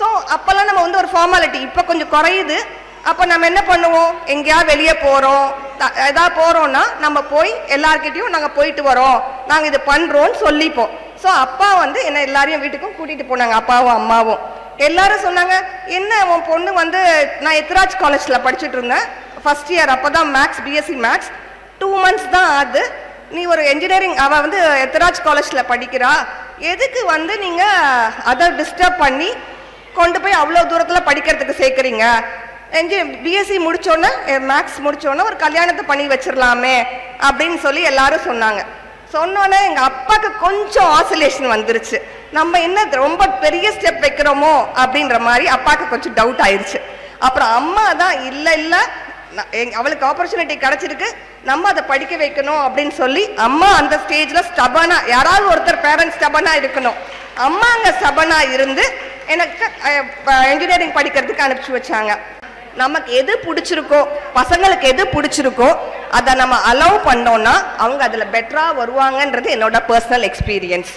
So அப்போல்லாம் நம்ம வந்து ஒரு ஃபார்மாலிட்டி இப்போ கொஞ்சம் குறையுது. அப்போ நம்ம என்ன பண்ணுவோம், எங்கேயாவது வெளியே போகிறோம், ஏதாவது போகிறோன்னா நம்ம போய் எல்லார்கிட்டையும் நாங்கள் போயிட்டு வரோம், நாங்கள் இது பண்ணுறோன்னு சொல்லிப்போம். ஸோ அப்பா வந்து என்ன எல்லாரையும் வீட்டுக்கும் கூட்டிகிட்டு போனாங்க, அப்பாவும் அம்மாவும். எல்லாரும் சொன்னாங்க, என்ன உன் பொண்ணு வந்து, நான் எத்ராஜ் காலேஜில் படிச்சுட்டு இருந்தேன் ஃபர்ஸ்ட் இயர், அப்போ தான் மேக்ஸ், பிஎஸ்சி மேக்ஸ், 2 months தான் ஆகுது, நீ ஒரு என்ஜினியரிங், அவள் வந்து எத்ராஜ் காலேஜில் படிக்கிறா, எதுக்கு வந்து நீங்கள் அதை டிஸ்டர்ப் பண்ணி கொண்டு போய் அவ்வளோ தூரத்தில் படிக்கிறதுக்கு சேர்க்குறீங்க, பிஎஸ்சி முடிச்சோன்னே மேக்ஸ் முடிச்சோன்னே ஒரு கல்யாணத்தை பண்ணி வச்சிடலாமே அப்படின்னு சொல்லி எல்லாரும் சொன்னாங்க. சொன்னோன்னே எங்கள் அப்பாவுக்கு கொஞ்சம் ஆசிலேஷன் வந்துருச்சு, நம்ம என்ன ரொம்ப பெரிய ஸ்டெப் வைக்கிறோமோ அப்படின்ற மாதிரி அப்பாவுக்கு கொஞ்சம் டவுட் ஆயிடுச்சு. அப்புறம் அம்மா தான் இல்லை இல்லை அவளுக்கு ஆப்பர்ச்சுனிட்டி கிடைச்சிருக்கு, நம்ம அதை படிக்க வைக்கணும் அப்படின்னு சொல்லி அம்மா அந்த ஸ்டேஜில் ஸ்டபனா, யாராவது ஒருத்தர் பேரண்ட்ஸ் ஸ்டபனா இருக்கணும், அம்மா அங்கே ஸ்டபனா இருந்து எனக்கு என்ஜினியரிங் படிக்கிறதுக்கு அனுப்பிச்சி வச்சாங்க. நமக்கு எது பிடிச்சிருக்கோ, பசங்களுக்கு எது பிடிச்சிருக்கோ அதை நம்ம அலோவ் பண்ணோம்னா அவங்க அதில் பெட்டராக வருவாங்கன்றது என்னோட பர்சனல் எக்ஸ்பீரியன்ஸ்.